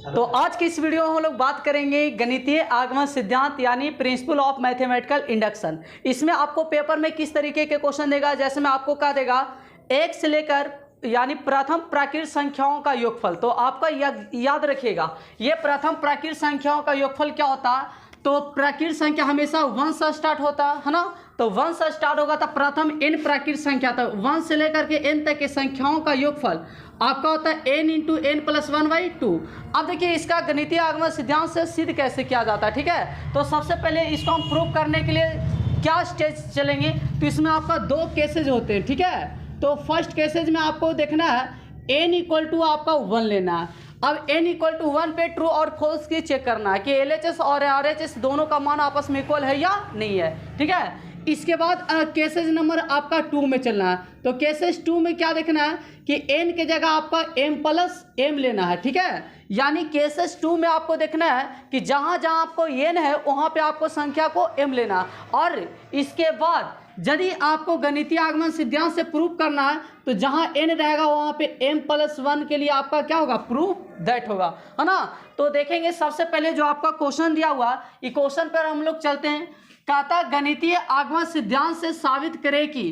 तो आज की इस वीडियो में हम लोग बात करेंगे गणितीय आगमन सिद्धांत यानी प्रिंसिपल ऑफ मैथमेटिकल इंडक्शन। इसमें आपको पेपर में किस तरीके के क्वेश्चन देगा, जैसे मैं आपको कह देगा एक से लेकर यानी प्रथम प्राकृत संख्याओं का योगफल। तो आपका याद रखिएगा ये प्रथम प्राकृत संख्याओं का योगफल क्या होता है। तो प्राकृत संख्या हमेशा 1 से स्टार्ट होता है ना, तो 1 से स्टार्ट होगा तो प्रथम n प्राकृत संख्या, तो 1 से लेकर के n तक के संख्याओं का योगफल आपका होता है n इंटू एन प्लस 1/2। अब देखिए इसका गणितीय आगमन सिद्धांत से सिद्ध कैसे किया जाता है, ठीक है। तो सबसे पहले इसको हम प्रूव करने के लिए क्या स्टेज चलेंगे, तो इसमें आपका 2 केसेज होते हैं, ठीक है। तो फर्स्ट केसेज में आपको देखना है n इक्वल टू आपका 1 लेना है। अब n इक्वल टू 1 पे ट्रू और फॉल्स की चेक करना है कि LHS और RHS दोनों का मान आपस में इक्वल है या नहीं है, ठीक है। इसके बाद केसेज नंबर आपका 2 में चलना है। तो केसेज 2 में क्या देखना है कि n की जगह आपका m प्लस m लेना है, ठीक है। यानी केसेज 2 में आपको देखना है कि जहाँ जहाँ आपको n है वहाँ पे आपको संख्या को m लेना है। और इसके बाद यदि आपको गणितीय आगमन सिद्धांत से प्रूफ करना है तो जहां n रहेगा वहां पे m प्लस 1 के लिए आपका क्या होगा, प्रूफ दैट होगा, है ना। तो देखेंगे सबसे पहले जो आपका क्वेश्चन दिया हुआ ये क्वेश्चन पर हम लोग चलते हैं। कहता गणितीय आगमन सिद्धांत से साबित करें कि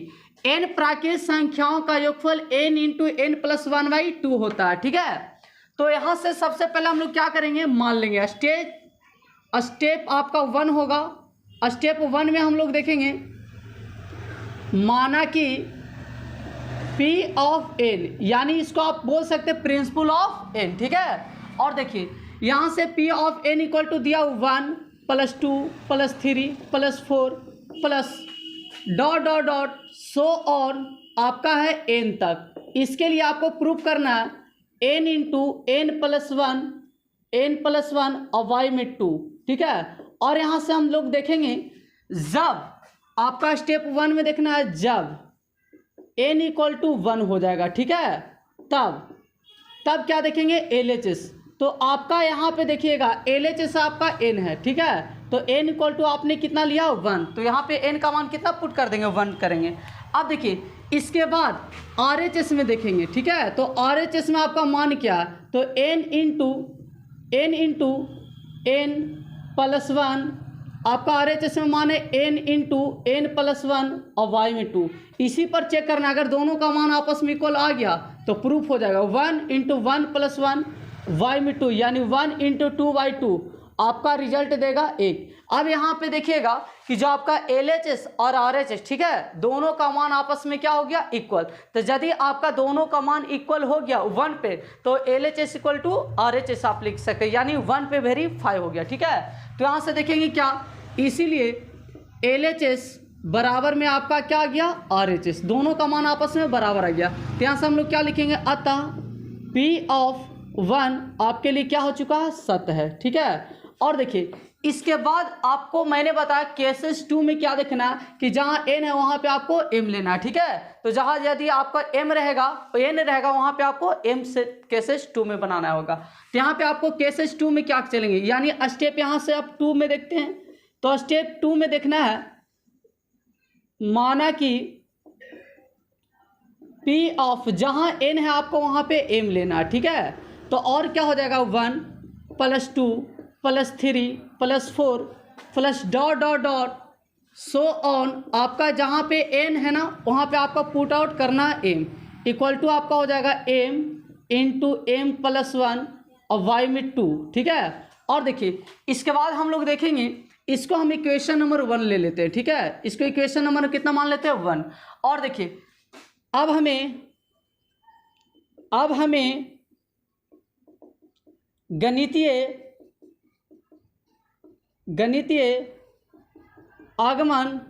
n प्राकृत संख्याओं का योगफल n इंटू एन प्लस 1/2 होता है, ठीक है। तो यहां से सबसे पहले हम लोग क्या करेंगे, मान लेंगे स्टेप आपका 1 होगा। स्टेप 1 में हम लोग देखेंगे माना कि P ऑफ n, यानी इसको आप बोल सकते हैं प्रिंसिपल ऑफ n, ठीक है। और देखिए यहाँ से P of n equal to दिया 1 plus 2 plus 3 plus 4 plus dot dot dot so on आपका है n तक। इसके लिए आपको प्रूफ करना है n इंटू एन प्लस 1 और y में 2, ठीक है। और यहाँ से हम लोग देखेंगे जब आपका स्टेप 1 में देखना है जब n इक्वल टू 1 हो जाएगा, ठीक है, तब क्या देखेंगे LHS। तो आपका यहाँ पे देखिएगा LHS आपका n है, ठीक है। तो n इक्वल टू आपने कितना लिया 1, तो यहाँ पे n का मान कितना पुट कर देंगे, 1 करेंगे। अब देखिए इसके बाद RHS में देखेंगे, ठीक है। तो RHS में आपका मान क्या है, तो n इंटू एन प्लस 1 आपका RHS में मान है n इंटू एन प्लस 1 और y में 2। इसी पर चेक करना, अगर दोनों का मान आपस में इक्वल आ गया तो प्रूफ हो जाएगा 1 इंटू 1 प्लस 1 y में 2, यानी 1 इंटू 2/2 आपका रिजल्ट देगा 1। अब यहाँ पे देखिएगा कि जो आपका LHS और RHS, ठीक है, दोनों का मान आपस में क्या हो गया, इक्वल। तो यदि आपका दोनों का मान इक्वल हो गया 1 पे तो LHS इक्वल टू RHS आप लिख सकते हैं, यानी 1 पे वेरीफाई हो गया, ठीक है। तो यहाँ से देखेंगे क्या, इसीलिए LHS बराबर में आपका क्या आ गया, RHS, दोनों का मान आपस में बराबर आ गया। तो यहाँ से हम लोग क्या लिखेंगे, अतः P ऑफ 1 आपके लिए क्या हो चुका है, सत्य है, ठीक है। और देखिए इसके बाद आपको मैंने बताया केसेस 2 में क्या देखना है कि जहाँ n है वहाँ पे आपको m लेना है, ठीक है। तो जहाँ यदि आपका m रहेगा n रहेगा वहाँ पे आपको m से केसेस 2 में बनाना होगा। तो यहाँ पे आपको केसेस 2 में क्या चलेंगे, यानी स्टेप यहाँ से आप 2 में देखते हैं। तो स्टेप 2 में देखना है माना कि P ऑफ जहाँ n है आपको वहाँ पे m लेना है, ठीक है। तो और क्या हो जाएगा 1 plus 2 plus 3 plus 4 plus dot dot dot so on आपका जहाँ पे n है ना वहाँ पे आपका पुट आउट करना है m इक्वल टू आपका हो जाएगा m इंटू एम प्लस 1 और y में 2, ठीक है। और देखिए इसके बाद हम लोग देखेंगे इसको हम इक्वेशन नंबर 1 ले लेते हैं, ठीक है। इसको इक्वेशन नंबर कितना मान लेते हैं, 1। और देखिए अब हमें गणितीय आगमन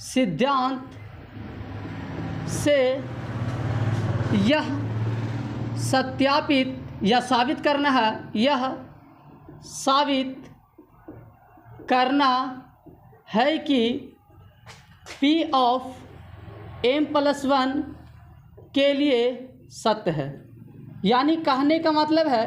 सिद्धांत से यह सत्यापित या साबित करना है, यह साबित करना है कि P ऑफ m प्लस 1 के लिए सत्य है। यानी कहने का मतलब है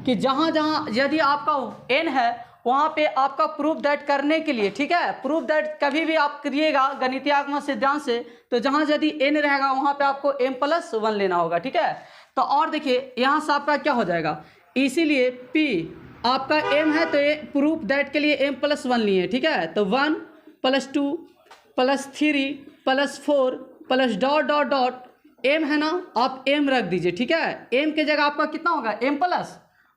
कि जहाँ जहाँ यदि आपका n है वहाँ पे आपका प्रूफ दैट करने के लिए, ठीक है, प्रूफ दैट कभी भी आप करिएगा गणितीय आगमन सिद्धांत से, तो जहाँ यदि n रहेगा वहाँ पे आपको m+1 लेना होगा, ठीक है। तो और देखिए यहाँ से आपका क्या हो जाएगा, इसीलिए P आपका M है तो ये प्रूफ दैट के लिए M+1 लिए, ठीक है। तो 1 + 2 + 3 + 4 plus dot dot dot M है ना, आप M रख दीजिए, ठीक है। M के जगह आपका कितना होगा M+1,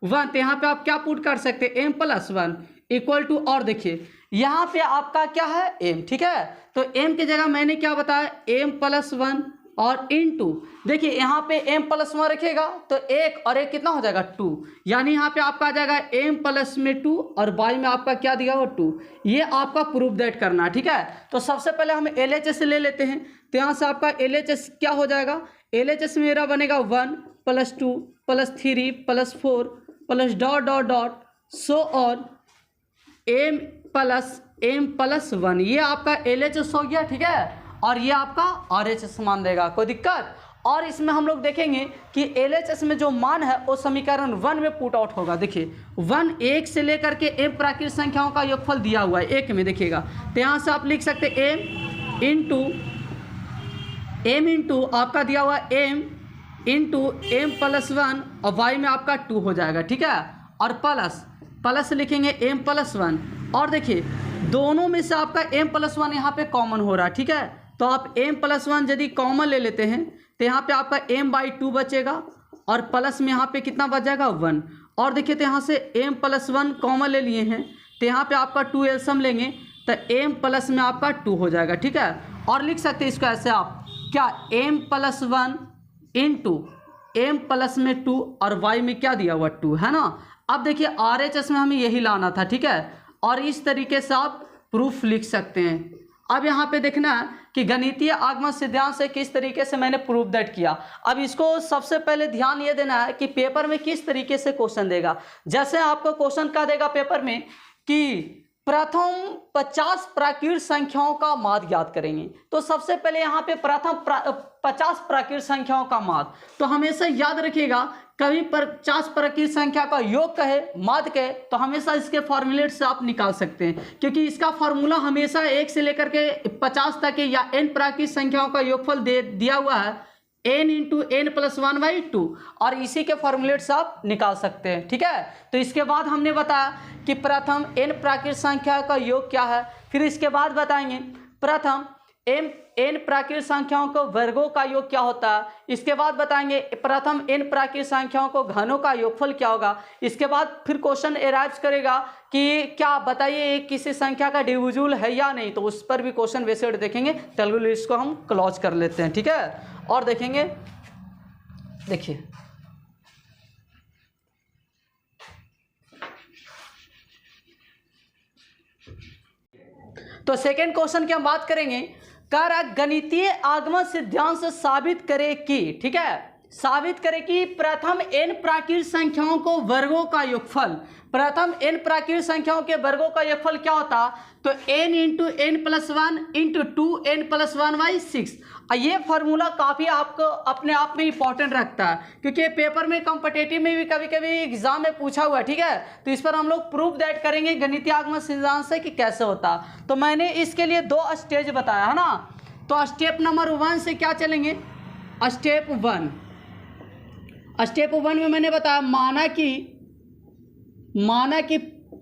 तो यहाँ पे आप क्या पुट कर सकते हैं M+1 इक्वल टू, और देखिए यहाँ पे आपका क्या है M, ठीक है। तो M के जगह मैंने क्या बताया M+1 और इनटू, देखिए यहाँ पे M+1 रखेगा तो 1 और 1 कितना हो जाएगा 2, यानी यहाँ पे आपका आ जाएगा M+2 और y में आपका क्या दिया हुआ 2। ये आपका प्रूफ दैट करना है, ठीक है। तो सबसे पहले हम LHS ले लेते हैं, तो यहाँ से आपका LHS क्या हो जाएगा, LHS मेरा बनेगा 1 + 2 + 3 + 4 plus dot dot dot so on M+1, ये आपका LHS हो गया, ठीक है। और ये आपका RHS मान देगा, कोई दिक्कत। और इसमें हम लोग देखेंगे कि LHS में जो मान है वो समीकरण 1 में पुट आउट होगा। देखिए 1 1 से लेकर के m प्राकृतिक संख्याओं का योगफल दिया हुआ है 1 में, देखिएगा। तो यहाँ से आप लिख सकते m इंटू आपका दिया हुआ m इंटू M+1 और y में आपका 2 हो जाएगा, ठीक है। और प्लस लिखेंगे M+1, और देखिए दोनों में से आपका M+1 यहाँ पे कॉमन हो रहा है, ठीक है। तो आप M+1 यदि कॉमन ले लेते हैं तो यहाँ पे आपका m/2 बचेगा और प्लस में यहाँ पे कितना बच जाएगा 1। और देखिए तो यहाँ से M+1 कॉमन ले लिए हैं तो यहाँ पे आपका 2 एलसीएम लेंगे तो m प्लस में आपका 2 हो जाएगा, ठीक है। और लिख सकते हैं इसको ऐसे आप क्या M+1 इंटू M+2 और y में क्या दिया हुआ 2 है ना। अब देखिए RHS में हमें यही लाना था, ठीक है। और इस तरीके से आप प्रूफ लिख सकते हैं। अब यहाँ पे देखना है कि गणितीय आगमन सिद्धांत से किस तरीके से मैंने प्रूफ दैट किया। अब इसको सबसे पहले ध्यान ये देना है कि पेपर में किस तरीके से क्वेश्चन देगा। जैसे आपको क्वेश्चन क्या देगा पेपर में कि प्रथम 50 प्राकृतिक संख्याओं का माध्य ज्ञात करेंगे, तो सबसे पहले यहाँ पे प्रथम 50 प्राकृतिक संख्याओं का माध्य, तो हमेशा याद रखिएगा कभी 50 प्राकृतिक संख्या का योग कहे माध्य कहे तो हमेशा इसके फॉर्मूलेट से आप निकाल सकते हैं, क्योंकि इसका फॉर्मूला हमेशा 1 से लेकर के 50 तक या n प्राकृतिक संख्याओं का योगफल दिया हुआ है n इंटू n+1/2, और इसी के फॉर्मूलेट से आप निकाल सकते हैं, ठीक है। तो इसके बाद हमने बताया कि प्रथम n प्राकृतिक संख्या का योग क्या है, फिर इसके बाद बताएंगे प्रथम n प्राकृतिक संख्याओं को वर्गों का योग क्या होता है, इसके बाद बताएंगे प्रथम n प्राकृतिक संख्याओं को घनों का योगफल क्या होगा। इसके बाद फिर क्वेश्चन अराइज करेगा कि क्या बताइए किसी संख्या का डिविजिबल है या नहीं, तो उस पर भी क्वेश्चन वैसे देखेंगे। चलो इसको हम क्लोज कर लेते हैं, ठीक है। और देखेंगे, देखिए तो सेकेंड क्वेश्चन की हम बात करेंगे, कर गणितीय आगमन सिद्धांत से साबित करे कि, ठीक है, साबित करे कि प्रथम n प्राकृतिक संख्याओं को वर्गों का योगफल, प्रथम n प्राकृतिक संख्याओं के वर्गों का योगफल क्या होता, तो n into n+1 into 2n+1/6। ये फार्मूला काफ़ी आपको अपने आप में इंपॉर्टेंट रखता है, क्योंकि पेपर में कॉम्पिटिटिव में भी कभी कभी एग्जाम में पूछा हुआ है, ठीक है। तो इस पर हम लोग प्रूफ दैट करेंगे गणितीय आगमन सिद्धांत से कि कैसे होता। तो मैंने इसके लिए 2 स्टेज बताया है ना। तो स्टेप नंबर 1 से क्या चलेंगे, स्टेप 1 में मैंने बताया माना कि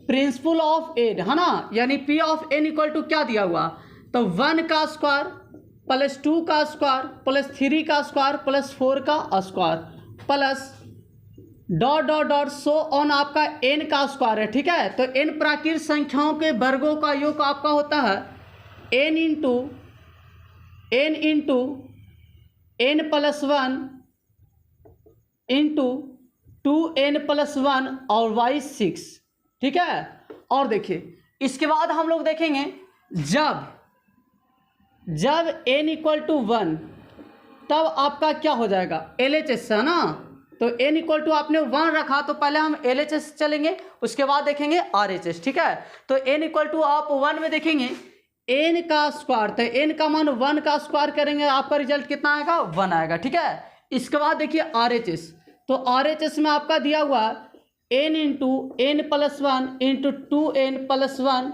प्रिंसिपल ऑफ n है ना, यानी P of n equal to क्या दिया हुआ, तो 1 का स्क्वायर प्लस 2 का स्क्वायर प्लस 3 का स्क्वायर प्लस 4 का square plus dot dot dot so on आपका n का स्क्वायर है, ठीक है। तो n प्राकृतिक संख्याओं के वर्गों का योग आपका होता है n into n+1 into 2n+1 और y6, ठीक है। और देखिए इसके बाद हम लोग देखेंगे जब n इक्वल टू 1 तब आपका क्या हो जाएगा LHS है ना। तो n इक्वल टू आपने 1 रखा तो पहले हम LHS चलेंगे, उसके बाद देखेंगे RHS, ठीक है। तो n इक्वल टू आप 1 में देखेंगे n का स्क्वायर, तो n का मान 1 का स्क्वायर करेंगे आपका रिजल्ट कितना आएगा 1 आएगा, ठीक है। इसके बाद देखिए RHS, तो RHS में आपका दिया हुआ n into n+1 into 2n+1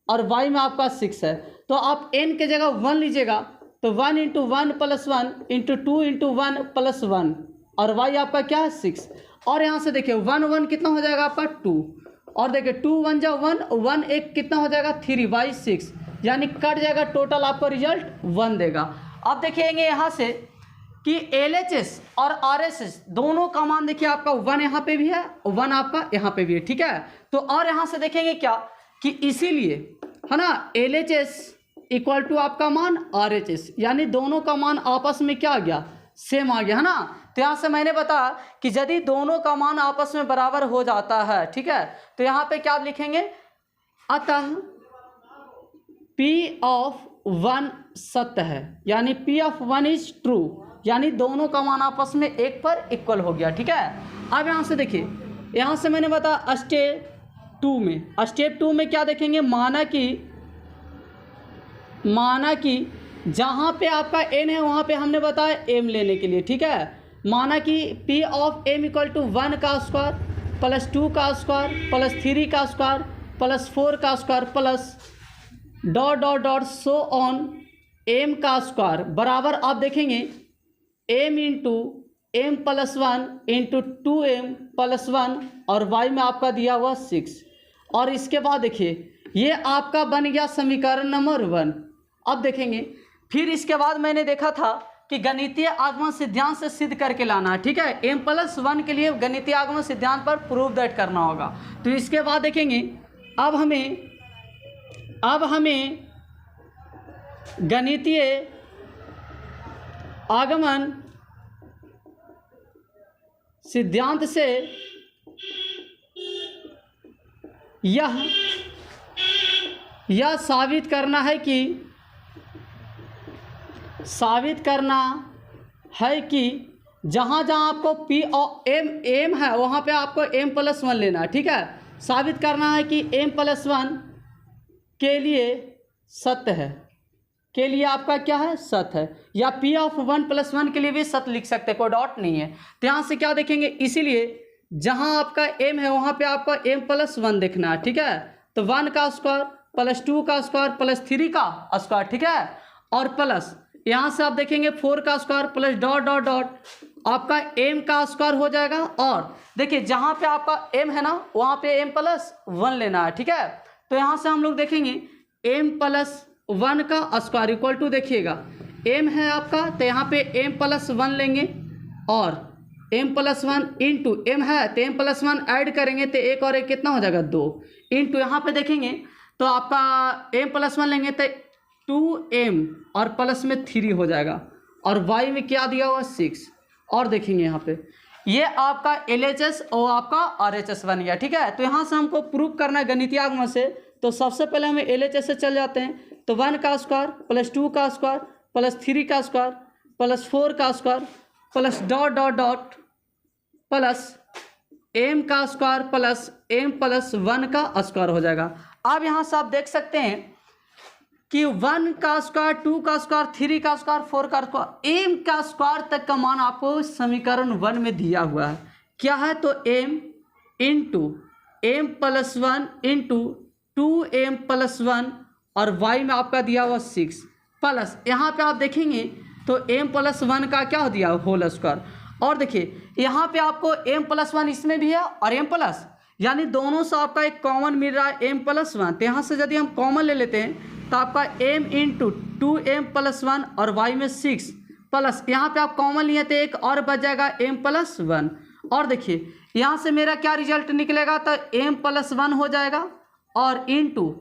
और y में आपका 6 है। तो आप n के जगह 1 लीजिएगा तो 1 इंटू 1+1 इंटू 2 इंटू 1+1 और y आपका क्या है 6। और यहाँ से देखिए 1 1 कितना हो जाएगा आपका 2, और देखिए 2 1 जा 1, 1 एक कितना हो जाएगा 3 बाई 6, यानी कट जाएगा, टोटल आपको रिजल्ट 1 देगा। अब देखेंगे यहाँ से कि LHS और RHS दोनों का मान देखिए आपका 1 यहाँ पे भी है, 1 आपका यहाँ पे भी है, ठीक है। तो और यहाँ से देखेंगे क्या कि इसीलिए है ना LHS इक्वल टू आपका मान RHS, यानी दोनों का मान आपस में क्या आ गया, सेम आ गया, है ना। तो यहाँ से मैंने बताया कि यदि दोनों का मान आपस में बराबर हो जाता है, ठीक है, तो यहाँ पे क्या लिखेंगे, अतः P ऑफ 1 सत्य है, यानी P ऑफ 1 इज ट्रू, यानी दोनों का मान आपस में एक पर इक्वल हो गया, ठीक है। अब यहाँ से देखिए, यहाँ से मैंने बताया स्टेप 2 में क्या देखेंगे, माना कि जहाँ पे आपका n है वहाँ पे हमने बताया m लेने के लिए, ठीक है। माना कि P of m equal to 1 का स्क्वायर प्लस 2 का स्क्वायर प्लस 3 का स्क्वायर प्लस 4 का square plus dot dot dot so on m का स्क्वायर बराबर आप देखेंगे m into m plus 1 into 2m plus 1 और y में आपका दिया हुआ 6। और इसके बाद देखिए ये आपका बन गया समीकरण नंबर 1। अब देखेंगे फिर इसके बाद मैंने देखा था कि गणितीय आगमन सिद्धांत से सिद्ध करके लाना है, ठीक है। m प्लस 1 के लिए गणितीय आगमन सिद्धांत पर प्रूव दैट करना होगा। तो इसके बाद देखेंगे अब हमें गणितीय आगमन सिद्धांत से यह साबित करना है कि जहाँ आपको P और m है वहाँ पे आपको m प्लस 1 लेना है, ठीक है। साबित करना है कि m प्लस 1 के लिए सत्य है, के लिए आपका क्या है, सत्य है, या P ऑफ 1 प्लस 1 के लिए भी सत्य लिख सकते हैं, कोई डॉट नहीं है। तो यहाँ से क्या देखेंगे, इसीलिए जहाँ आपका m है वहाँ पे आपको m प्लस 1 देखना है, ठीक है। तो 1 का स्क्वायर प्लस 2 का स्क्वायर प्लस 3 का स्क्वायर, ठीक है, और प्लस यहाँ से आप देखेंगे 4 का square plus dot dot dot आपका m का स्क्वायर हो जाएगा। और देखिए जहाँ पे आपका m है ना वहाँ पे m प्लस 1 लेना है, ठीक है। तो यहाँ से हम लोग देखेंगे m प्लस 1 का स्क्वायर इक्वल टू देखिएगा m है आपका, तो यहाँ पे m प्लस 1 लेंगे और m प्लस 1 इंटू m है तो m प्लस 1 ऐड करेंगे तो 1 और 1 कितना हो जाएगा 2 इंटू यहाँ पे देखेंगे तो आपका m प्लस 1 लेंगे तो 2m और प्लस में 3 हो जाएगा और y में क्या दिया हुआ 6। और देखेंगे यहाँ पे ये आपका LHS और आपका RHS बन गया, ठीक है। तो यहाँ से हमको प्रूव करना है गणितीय आगमन से। तो सबसे पहले हमें LHS से चल जाते हैं। तो 1 का स्क्वायर प्लस 2 का स्क्वायर प्लस 3 का स्क्वायर प्लस 4 का square plus dot dot dot plus m का स्क्वायर प्लस m प्लस 1 का स्क्वायर हो जाएगा। अब यहाँ से आप देख सकते हैं कि 1 का स्क्वायर 2 का स्क्वायर 3 का स्क्वायर 4 का स्क्वायर m का स्क्वायर तक का मान आपको समीकरण 1 में दिया हुआ है। क्या है, तो m into m plus 1 into 2m plus 1 और y में आपका दिया हुआ 6 प्लस यहाँ पे आप देखेंगे तो m प्लस 1 का क्या हो दिया होल स्क्वायर। और देखिए यहाँ पे आपको m प्लस 1 इसमें भी है और m प्लस, यानी दोनों से आपका एक कॉमन मिल रहा है m प्लस 1। तो यहाँ से यदि हम कॉमन ले लेते हैं तो आपका m इंटू 2m प्लस 1 और y में 6 प्लस यहाँ पे आप कॉमन लिए तो एक और बच जाएगा m प्लस 1। और देखिए यहाँ से मेरा क्या रिजल्ट निकलेगा, तो m प्लस 1 हो जाएगा और इंटू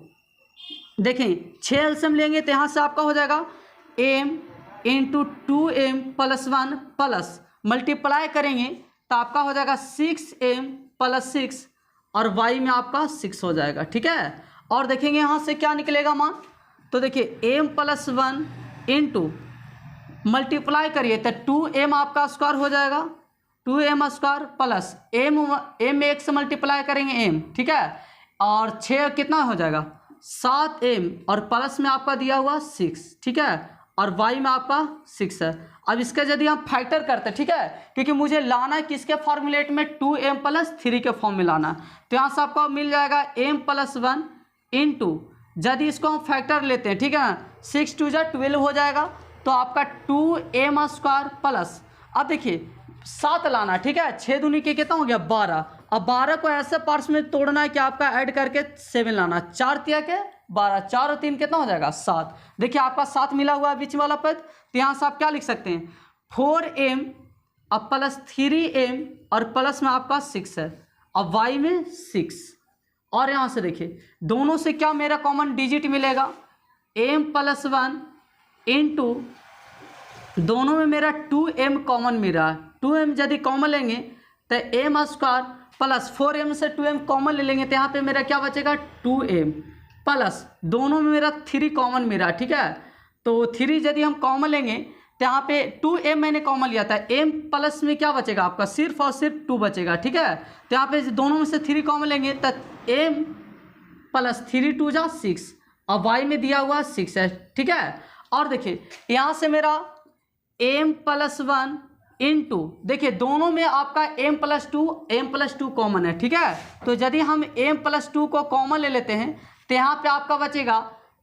देखें 6 एलसीएम लेंगे तो यहाँ से आपका हो जाएगा m into 2m plus 1 plus multiply करेंगे तो आपका हो जाएगा 6m प्लस 6 और y में आपका 6 हो जाएगा, ठीक है। और देखेंगे यहाँ से क्या निकलेगा मान, तो देखिए m प्लस 1 इंटू मल्टीप्लाई करिए तो 2m आपका स्क्वायर हो जाएगा, 2m स्क्वायर प्लस m 1 से मल्टीप्लाई करेंगे m, ठीक है, और 6 कितना हो जाएगा 7m और प्लस में आपका दिया हुआ 6, ठीक है, और y में आपका 6 है। अब इसका यदि हम फैक्टर करते हैं, ठीक है, क्योंकि मुझे लाना है किसके फॉर्मूलेट में 2m प्लस 3 के फॉर्म में लाना है। तो यहाँ से आपको मिल जाएगा m प्लस 1 इंटू यदि इसको हम फैक्टर लेते हैं, ठीक है ना, 6 2 जा 12 हो जाएगा तो आपका 2m स्क्वायर प्लस, अब देखिए 7 लाना, ठीक है। 6 दूनी के कितना हो गया 12। अब 12 को ऐसे पार्ट्स में तोड़ना है कि आपका ऐड करके 7 लाना। 4 तिया के 12, 4 और 3 कितना हो जाएगा 7। देखिए आपका 7 मिला हुआ है बीच वाला पद, तो यहाँ से आप क्या लिख सकते हैं 4m अब प्लस 3m और प्लस में आपका 6 है, अब y में 6। और यहाँ से देखिए दोनों से क्या मेरा कॉमन डिजिट मिलेगा m + 1 इंटू दोनों में मेरा 2m कॉमन मिल रहा है। 2m यदि कॉमन लेंगे तो m² प्लस 4m से 2m कॉमन ले लेंगे तो यहाँ पे मेरा क्या बचेगा 2m प्लस दोनों में मेरा 3 कॉमन मिल रहा है, ठीक है। तो 3 यदि हम कॉमन लेंगे तो यहाँ पे 2m मैंने कॉमन लिया था, m प्लस में क्या बचेगा आपका सिर्फ और सिर्फ 2 बचेगा, ठीक है। तो यहाँ पे दोनों में से 3 कॉमन लेंगे तो m प्लस 3 2 जा 6, अब y में दिया हुआ 6 है, ठीक है। और देखिए यहाँ से मेरा m + 1 इंटू देखिए दोनों में आपका m + 2 कॉमन है, ठीक है। तो यदि हम m + 2 को कॉमन ले लेते हैं तो यहाँ पे आपका बचेगा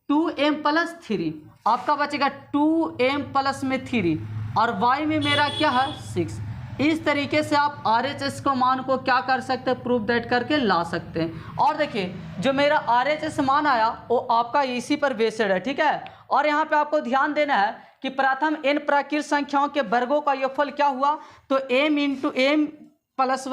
2m + 3, आपका बचेगा 2m प्लस में 3 और y में मेरा क्या है 6। इस तरीके से आप RHS को मान को क्या कर सकते हैं प्रूफ दैट करके ला सकते हैं। और देखिए जो मेरा RHS मान आया वो आपका इसी पर बेस्ड है, ठीक है। और यहाँ पे आपको ध्यान देना है कि प्रथम n प्राकृत संख्याओं के वर्गों का योगफल क्या हुआ, तो m × m +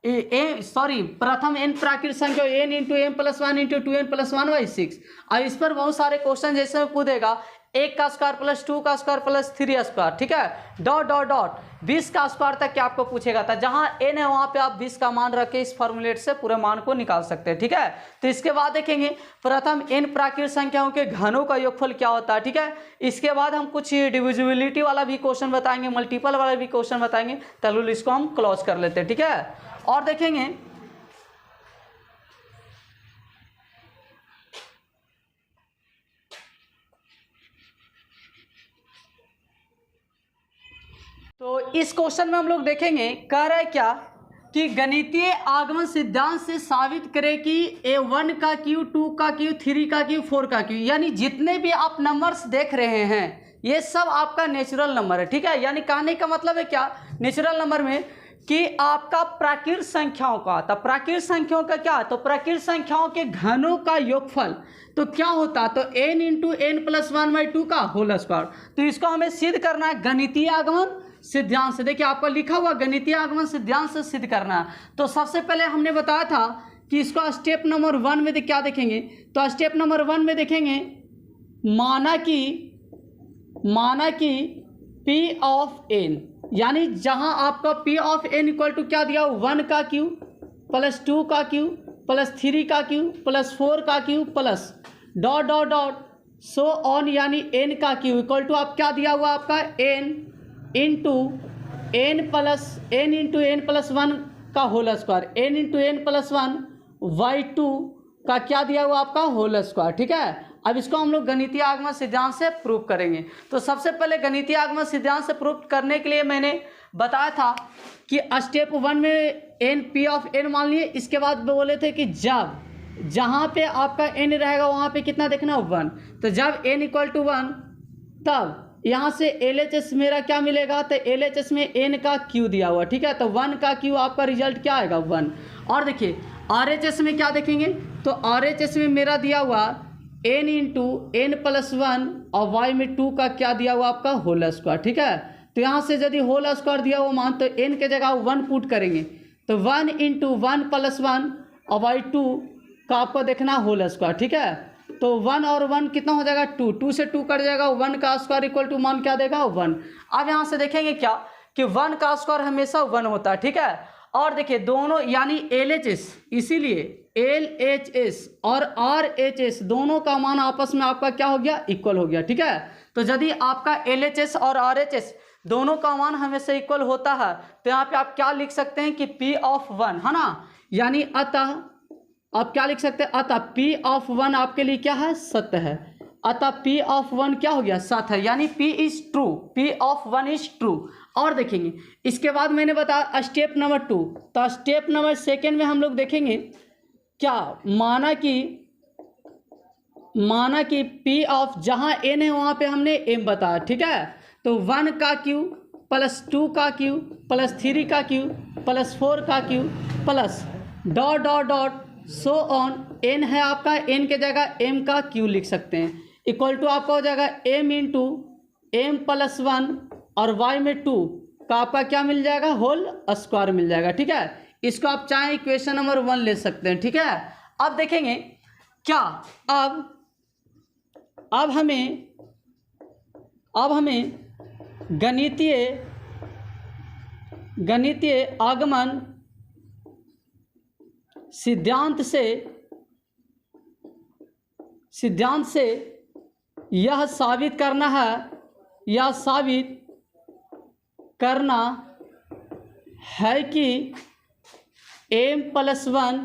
1 प्रथम n प्राकृत संख्या n × m + 1 × 2n + 1/6। और इस पर बहुत सारे क्वेश्चन जैसे पूछेगा 1 का स्क्वायर प्लस 2 का स्क्वायर प्लस 3 स्क्वायर, ठीक है, डॉट डॉट डॉट 20 का स्क्वायर तक क्या आपको पूछेगा था। जहां n है वहां पे आप 20 का मान रख के इस फॉर्मूलेट से पूरे मान को निकाल सकते हैं, ठीक है। तो इसके बाद देखेंगे प्रथम n प्राकृत संख्याओं के घनों का योगफल क्या होता है, ठीक है। इसके बाद हम कुछ डिविजिबिलिटी वाला भी क्वेश्चन बताएंगे, मल्टीपल वाला भी क्वेश्चन बताएंगे, चलो इसको हम क्लोज कर लेते हैं, ठीक है। और देखेंगे तो इस क्वेश्चन में हम लोग देखेंगे कह रहा है क्या कि गणितीय आगमन सिद्धांत से साबित करें कि a1 का q, 2 का q, 3 का q, 4 का q, यानी जितने भी आप नंबर्स देख रहे हैं ये सब आपका नेचुरल नंबर है, ठीक है। यानी कहने का मतलब है क्या नेचुरल नंबर में कि आपका प्राकृत संख्याओं का, तो प्राकृत संख्याओं का क्या, तो प्राकृत संख्याओं के घनों का योगफल तो क्या होता, तो n × n + 1/2 का होल स्क्वायर। तो इसको हमें सिद्ध करना है गणितीय आगमन सिद्धांत से। देखिए आपका लिखा हुआ गणितीय आगमन सिद्धांत से सिद्ध करना है। तो सबसे पहले हमने बताया था कि इसको स्टेप नंबर 1 में क्या देखेंगे, तो स्टेप नंबर 1 में देखेंगे माना कि P ऑफ n, यानी जहां आपका P of n equal to क्या दिया 1 का q प्लस 2 का q प्लस 3 का q प्लस 4 का q plus dot dot dot so on, यानी n का q इक्वल टू आप क्या दिया हुआ आपका n इंटू n × n + 1 का होल स्क्वायर, n × n + 1/2 का क्या दिया हुआ आपका होल स्क्वायर, ठीक है। अब इसको हम लोग गणितीय आगमन सिद्धांत से प्रूव करेंगे। तो सबसे पहले गणितीय आगमन सिद्धांत से प्रूव करने के लिए मैंने बताया था कि स्टेप 1 में n P ऑफ n मान लिए। इसके बाद बोले थे कि जहाँ पे आपका n रहेगा वहाँ पे कितना देखना 1, तो जब n = 1 तब यहाँ से LHS मेरा क्या मिलेगा, तो LHS में n का q दिया हुआ, ठीक है। तो 1 का q आपका रिजल्ट क्या आएगा 1। और देखिए RHS में क्या देखेंगे, तो RHS में मेरा दिया हुआ n × n + 1 और y में 2 का क्या दिया हुआ आपका होल स्क्वायर, ठीक है। तो यहाँ से यदि होल स्क्वायर दिया हुआ मान तो n के जगह 1 पुट करेंगे, तो 1 × 1 + 1 और y2 का आपको देखना होल स्क्वायर, ठीक है। तो 1 और 1 कितना हो जाएगा 2, 2 से 2 कट जाएगा, 1 का स्क्वायर इक्वल टू मान क्या देगा 1। अब यहाँ से देखेंगे क्या कि 1 का स्क्वायर हमेशा 1 होता है, ठीक है। और देखिए दोनों यानी LHS, इसीलिए LHS और RHS दोनों का मान आपस में आपका क्या हो गया इक्वल हो गया, ठीक है। तो यदि आपका LHS और RHS दोनों का मान हमेशा इक्वल होता है तो यहाँ पे आप क्या लिख सकते हैं कि P ऑफ 1 है ना, यानी अतः आप क्या लिख सकते हैं, अतः P ऑफ 1 आपके लिए क्या है सत्य है, अतः P ऑफ 1 क्या हो गया सत्य है, यानी P is true, P of 1 is true. और देखेंगे इसके बाद मैंने बताया स्टेप नंबर 2, तो स्टेप नंबर 2 में हम लोग देखेंगे क्या माना कि P ऑफ जहाँ n है वहाँ पे हमने m बताया, ठीक है। तो 1 का q +2 का क्यू +3 का क्यू +4 का Q plus dot dot dot so on, n है आपका, n के जगह m का क्यू लिख सकते हैं, इक्वल टू आपका हो जाएगा m इंटू m + 1 और y में 2 का आपका क्या मिल जाएगा, होल स्क्वायर मिल जाएगा। ठीक है, इसको आप चाहे इक्वेशन नंबर 1 ले सकते हैं। ठीक है, अब देखेंगे क्या, अब हमें गणितीय आगमन सिद्धांत से यह साबित करना है कि m + 1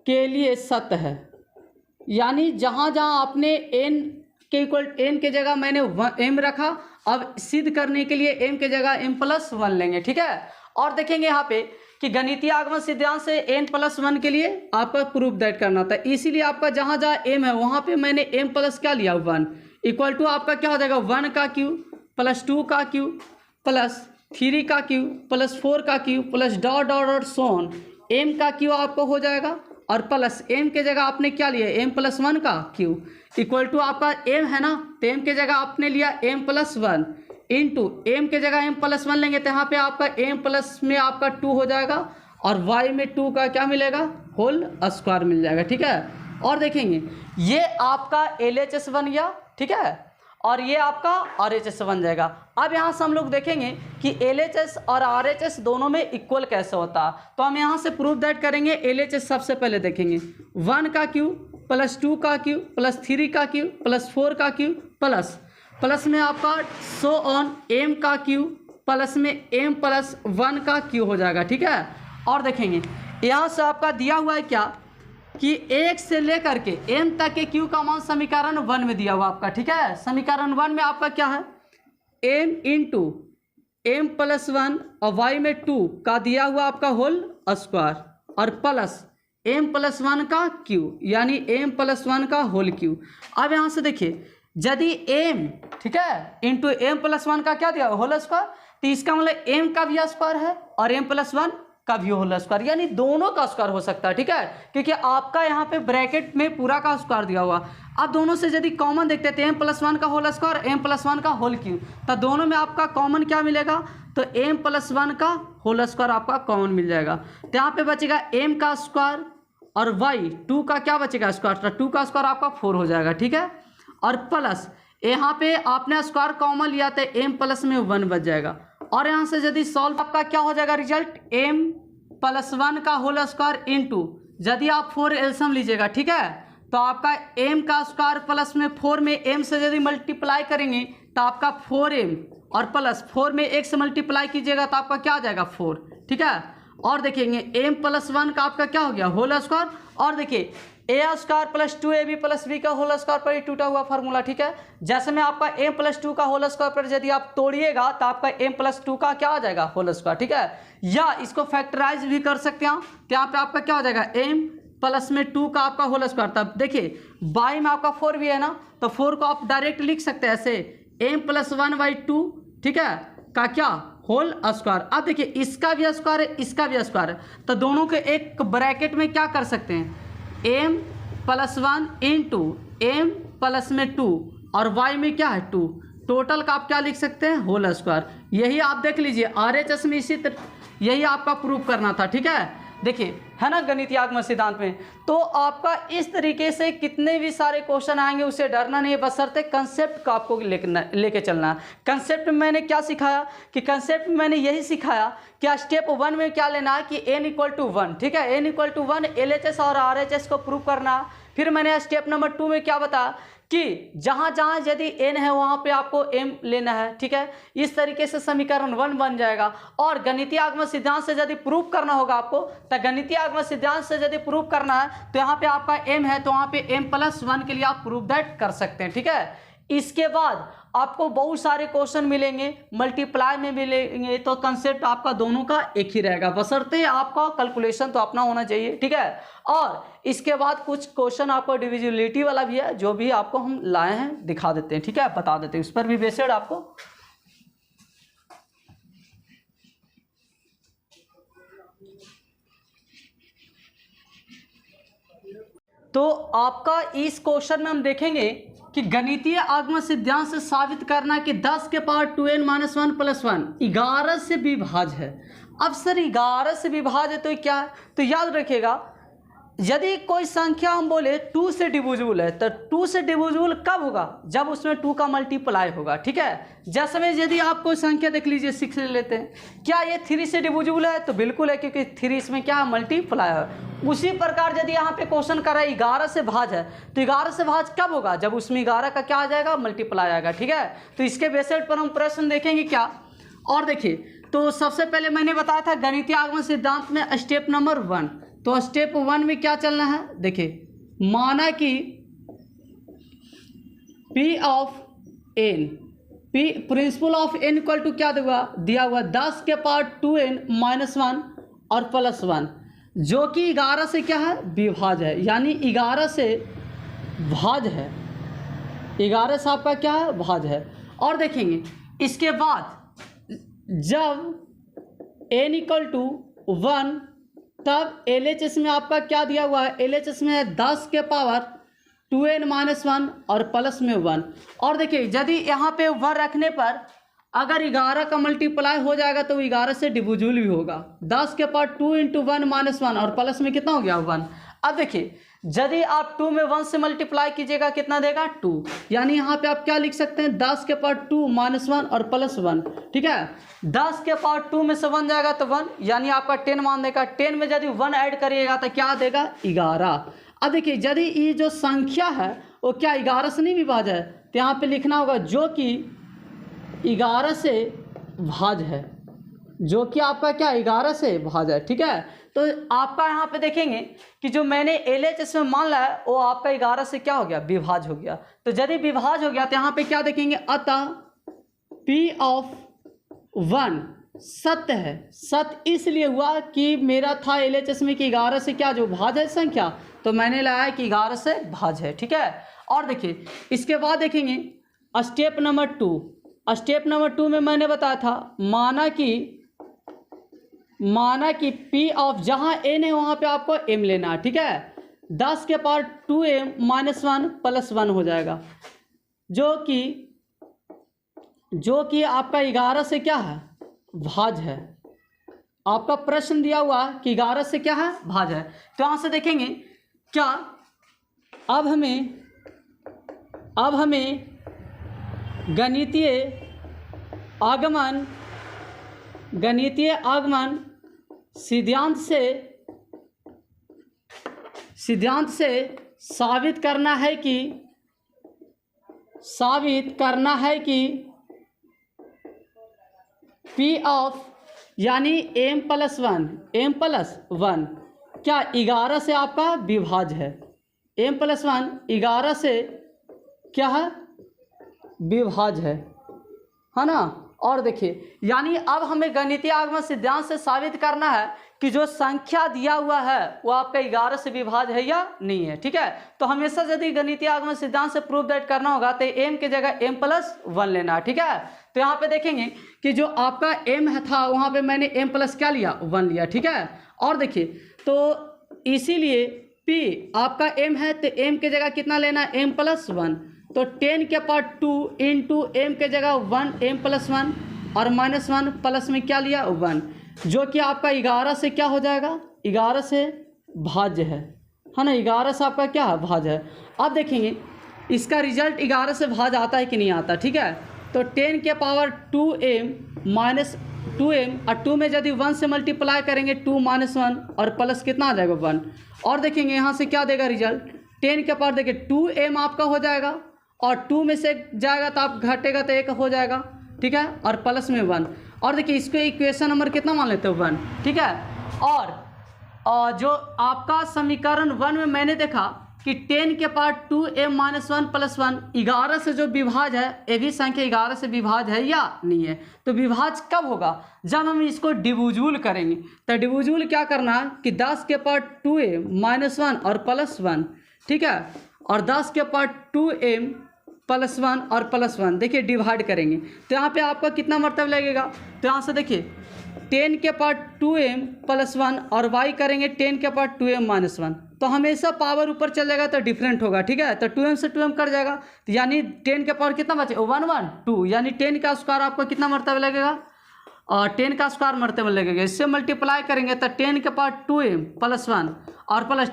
के लिए सत्य है। यानी जहाँ आपने n के इक्वल n के जगह मैंने m रखा, अब सिद्ध करने के लिए m के जगह m + 1 लेंगे। ठीक है, और देखेंगे यहाँ पे कि गणितीय आगमन सिद्धांत से n + 1 के लिए आपका प्रूफ दैट करना था, इसीलिए आपका जहाँ m है वहाँ पे मैंने m प्लस क्या लिया 1 इक्वल टू आपका क्या हो जाएगा 1 का क्यू +2 का क्यू +3 का क्यू +4 का Q plus dot dot dot सोन m का क्यू आपको हो जाएगा, और प्लस m के जगह आपने क्या लिया m + 1 का क्यू इक्वल टू आपका m है ना, तो m के जगह आपने लिया m + 1 इंटू m के जगह m + 1 लेंगे तो यहाँ पे आपका m प्लस में आपका 2 हो जाएगा और y में 2 का क्या मिलेगा, होल स्क्वायर मिल जाएगा। ठीक है, और देखेंगे ये आपका LHS बन गया। ठीक है, और ये आपका RHS बन जाएगा। अब यहाँ से हम लोग देखेंगे कि LHS और RHS दोनों में इक्वल कैसे होता है, तो हम यहाँ से प्रूफ दैट करेंगे। LHS सबसे पहले देखेंगे 1 का क्यू +2 का क्यू +3 का क्यू +4 का क्यू प्लस में आपका सो ऑन m का क्यू प्लस में m + 1 का क्यू हो जाएगा। ठीक है, और देखेंगे यहाँ से आपका दिया हुआ है क्या कि 1 से लेकर के m तक के क्यू का मान समीकरण 1 में दिया हुआ आपका। ठीक है, समीकरण 1 में आपका क्या है m इंटू m + 1 और y में 2 का दिया हुआ आपका होल स्क्वायर और प्लस m + 1 का क्यू, यानी m + 1 का होल क्यू। अब यहाँ से देखिए यदि m, ठीक है, इंटू m + 1 का क्या दिया होल स्क्वायर, तो इसका मतलब m का भी स्क्वायर है और m + 1 का भी होल स्क्वायर, यानी दोनों का स्क्वायर हो सकता है। ठीक है, क्योंकि आपका यहाँ पे ब्रैकेट में पूरा का स्क्वायर दिया हुआ। अब दोनों से यदि कॉमन देखते हैं m + 1 का होल स्क्वायर m + 1 का होल क्यू, तो दोनों में आपका कॉमन क्या मिलेगा, तो m + 1 का होल स्क्वायर आपका कॉमन मिल जाएगा। तो यहाँ पे बचेगा m का स्क्वायर और y 2 का क्या बचेगा स्क्वायर, तो 2 का स्क्वायर आपका 4 हो जाएगा। ठीक है, और प्लस यहाँ पे आपने स्क्वायर कॉमन लिया तो m प्लस में 1 बच जाएगा, और यहाँ से यदि सॉल्व आपका क्या हो जाएगा रिजल्ट m + 1 का होल स्क्वायर इंटू यदि आप 4 एलसीएम लीजिएगा। ठीक है, तो आपका m का स्क्वायर प्लस में 4 में m से यदि मल्टीप्लाई करेंगे तो आपका 4m और प्लस 4 में 1 से मल्टीप्लाई कीजिएगा तो आपका क्या आ जाएगा 4। ठीक है, और देखेंगे m + 1 का आपका क्या हो गया होल स्क्वायर, और देखिए a² + 2ab + b का होल स्क्वायर पर टूटा हुआ फार्मूला। ठीक है, जैसे में आपका m + 2 का होल स्क्वायर पर यदि आप तोड़िएगा तो आपका m + 2 का क्या आ जाएगा होल स्क्वायर। ठीक है, या इसको फैक्टराइज भी कर सकते हैं, तो यहाँ पे आपका क्या हो जाएगा m प्लस में 2 का आपका होल स्क्वायर। तब देखिए बाई में आपका 4 भी है ना, तो 4 को आप डायरेक्ट लिख सकते हैं ऐसे m + 1/2, ठीक है, का क्या होल स्क्वायर। अब देखिए इसका भी स्क्वायर है, इसका भी स्क्वायर है, तो दोनों के एक ब्रैकेट में क्या कर सकते हैं m + 1 इंटू m प्लस में 2 और y में क्या है 2, टोटल का आप क्या लिख सकते हैं होल स्क्वायर। यही आप देख लीजिए RHS में इसी यही आपका प्रूफ करना था। ठीक है, देखिए है ना गणितीय आगमन सिद्धांत में, तो आपका इस तरीके से कितने भी सारे क्वेश्चन आएंगे उससे डरना नहीं है, बशर्ते कंसेप्ट को आपको लेके चलना। कंसेप्ट में मैंने क्या सिखाया कि कंसेप्ट में मैंने यही सिखाया कि स्टेप 1 में क्या लेना है कि n = 1। ठीक है, n = 1 LHS और RHS को प्रूव करना। फिर मैंने स्टेप नंबर 2 में क्या बताया कि जहाँ जहाँ यदि n है वहाँ पे आपको m लेना है। ठीक है, इस तरीके से समीकरण 1 बन जाएगा। और गणितीय आगमन सिद्धांत से यदि प्रूफ करना होगा आपको, तो गणितीय आगमन सिद्धांत से यदि प्रूफ करना है तो यहाँ पे आपका m है, तो वहाँ पे m + 1 के लिए आप प्रूफ दैट कर सकते हैं। ठीक है, इसके बाद आपको बहुत सारे क्वेश्चन मिलेंगे, मल्टीप्लाई में मिलेंगे, तो कंसेप्ट आपका दोनों का एक ही रहेगा, बशर्ते आपका कैलकुलेशन तो अपना होना चाहिए। ठीक है, और इसके बाद कुछ क्वेश्चन आपको डिविजिबिलिटी वाला भी है, जो भी आपको हम लाए हैं दिखा देते हैं। ठीक है, बता देते हैं, उस पर भी बेस्ड आपको तो आपका इस क्वेश्चन में हम देखेंगे कि गणितीय आगमन सिद्धांत से साबित करना कि 10 के पावर 2n - 1 + 1 11 से विभाज्य है। अब सर 11 से विभाज्य है तो क्या है? तो याद रखिएगा, यदि कोई संख्या हम बोले 2 से डिविजिबल है तो 2 से डिविजिबल कब होगा? जब उसमें 2 का मल्टीप्लाई होगा। ठीक है, जैसे में यदि आप कोई संख्या देख लीजिए 6 ले लेते हैं, क्या ये 3 से डिविजिबल है? तो बिल्कुल है, क्योंकि 3 इसमें क्या मल्टीप्लाई है। उसी प्रकार यदि यहाँ पे क्वेश्चन कर रहा है 11 से भाज्य है, तो 11 से भाज्य कब होगा? जब उसमें 11 का क्या आ जाएगा? मल्टीप्लाई आएगा। ठीक है, तो इसके बेसिस पर हम प्रश्न देखेंगे क्या। और देखिए, तो सबसे पहले मैंने बताया था गणितीय आगमन सिद्धांत में स्टेप नंबर 1। तो स्टेप 1 में क्या चलना है? देखिए, माना कि P of n, P principle of n equal to क्या दिया हुआ 10 के पावर 2n - 1 और +1, जो कि 11 से क्या है? विभाज्य है, यानी 11 से भाज्य है। 11 से आपका क्या है? भाज्य है। और देखेंगे इसके बाद जब n = 1 तब LHS में आपका क्या दिया हुआ है? LHS में है 10 के पावर 2n - 1 और प्लस में 1। और देखिए, यदि यहाँ पे 1 रखने पर अगर 11 का मल्टीप्लाई हो जाएगा तो 11 से डिविजिबल भी होगा। 10 के पावर 2 × 1 - 1 और प्लस में कितना हो गया? 1। अब देखिए, यदि आप 2 में 1 से मल्टीप्लाई कीजिएगा कितना देगा? 2। यानी यहाँ पे आप क्या लिख सकते हैं? 10 के पावर 2 - 1 और +1। ठीक है, 10 के पावर 2 में से 1 जाएगा तो 1, यानी आपका 10 मान देगा। 10 में यदि 1 ऐड करिएगा तो क्या देगा? 11। अब देखिए, यदि ये जो संख्या है वो क्या 11 से नहीं विभाज्य है, तो यहाँ पे लिखना होगा जो कि 11 से भाज्य है, जो कि आपका क्या 11 से भाज्य है। ठीक है, तो आपका यहाँ पे देखेंगे कि जो मैंने LHS में मान लिया है वो आपका 11 से क्या हो गया? विभाज्य हो गया। तो यदि विभाज्य हो गया तो यहाँ पे क्या देखेंगे? अतः P ऑफ 1 सत्य है। सत्य इसलिए हुआ कि मेरा था LHS में कि 11 से क्या जो भाज्य है संख्या, तो मैंने लगाया कि 11 से भाज्य है। ठीक है, और देखिए इसके बाद देखेंगे स्टेप नंबर 2। स्टेप नंबर 2 में मैंने बताया था माना कि P ऑफ जहाँ n है वहाँ पे आपको m लेना है। ठीक है, 10 के पावर 2m - 1 + 1 हो जाएगा, जो कि आपका 11 से क्या है? भाज्य है। आपका प्रश्न दिया हुआ कि 11 से क्या है? भाज्य है। तो यहाँ से देखेंगे क्या अब हमें गणितीय आगमन सिद्धांत से साबित करना है कि P ऑफ यानी m + 1 क्या 11 से आपका विभाज्य है। m + 1 11 से क्या है? विभाज्य है ना। और देखिए, यानी अब हमें गणितीय आगमन सिद्धांत से साबित करना है कि जो संख्या दिया हुआ है वो आपका 11 से विभाज्य है या नहीं है। ठीक है, तो हमेशा यदि गणितीय आगमन सिद्धांत से प्रूव दैट करना होगा तो m की जगह m + 1 लेना है। ठीक है, तो यहाँ पे देखेंगे कि जो आपका m है था वहाँ पे मैंने m + क्या लिया? 1 लिया। ठीक है, और देखिए, तो इसीलिए P आपका m है तो m की जगह कितना लेना है? m + 1। तो 10 के पावर 2 × m की जगह 1 m + 1 और -1 प्लस में क्या लिया? 1, जो कि आपका 11 से क्या हो जाएगा? 11 से भाज्य है ना। 11 से आपका क्या है? भाज्य है। अब देखेंगे इसका रिजल्ट 11 से भाज्य आता है कि नहीं आता। ठीक है, तो 10 के पावर 2m - 2m और 2 में यदि 1 से मल्टीप्लाई करेंगे 2 - 1 और प्लस कितना आ जाएगा? 1। और देखेंगे यहाँ से क्या देगा रिजल्ट? 10 के पावर देखिए 2m आपका हो जाएगा और 2 में से जाएगा तो आप घटेगा तो 1 हो जाएगा। ठीक है, और प्लस में 1। और देखिए इसको इक्वेशन नंबर कितना मान लेते हो? 1। ठीक है, और जो आपका समीकरण 1 में मैंने देखा कि 10 के पावर 2m - 1 + 1 11 से जो विभाज्य है, ये भी संख्या 11 से विभाज्य है या नहीं है। तो विभाज्य कब होगा? जब हम इसको डिविजिबल करेंगे। तो डिविजिबल क्या करना है कि 10 के पावर 2m - 1 और +1। ठीक है, और 10 के पावर 2m + 1 और +1 देखिए डिवाइड करेंगे तो यहाँ पे आपका कितना मतलब लगेगा? तो यहाँ से देखिए 10 के पावर 2m + 1 और y करेंगे 10 के पावर 2m - 1 तो हमेशा पावर ऊपर चल जाएगा तो डिफरेंट होगा, ठीक है। तो 2m से 2m कट जाएगा, तो यानी 10 के पावर कितना बचे 1 1 2, यानी 10 का स्क्वायर आपको कितना मरतबा लगेगा, और 10 का स्क्वायर मरतबा लगेगा। इससे मल्टीप्लाई करेंगे तो 10 के पावर 2m प्लस 1 और प्लस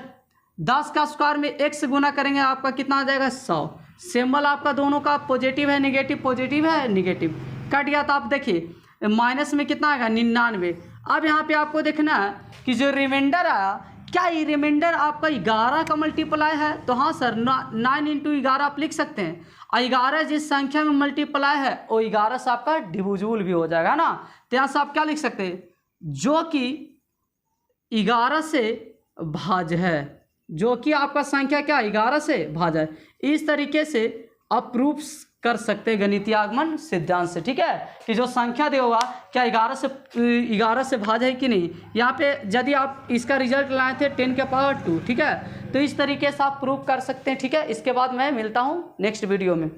10 का स्क्वायर में 1 से गुना करेंगे, आपका कितना आ जाएगा 100। सिंबल आपका दोनों का पॉजिटिव है निगेटिव, कट गया। तो आप देखिए माइनस में कितना आएगा 99। अब यहाँ पे आपको देखना है कि जो रिमाइंडर आया, क्या ये रिमाइंडर आपका 11 का मल्टीप्लाई है, तो हाँ सर 9 × 11 आप लिख सकते हैं। और 11 जिस संख्या में मल्टीप्लाई है वो 11 से आपका डिविजिबल भी हो जाएगा ना। तो यहाँ से आप क्या लिख सकते हैं, जो कि 11 से भाज्य है, जो कि आपका संख्या क्या 11 से भाज्य है। इस तरीके से आप प्रूफ कर सकते हैं गणितीय आगमन सिद्धांत से, ठीक है, कि जो संख्या दे होगा क्या 11 से भाज्य है कि नहीं। यहाँ पे यदि आप इसका रिजल्ट लाए थे 10 के पावर 2, ठीक है, तो इस तरीके से आप प्रूफ कर सकते हैं, ठीक है। इसके बाद मैं मिलता हूँ नेक्स्ट वीडियो में।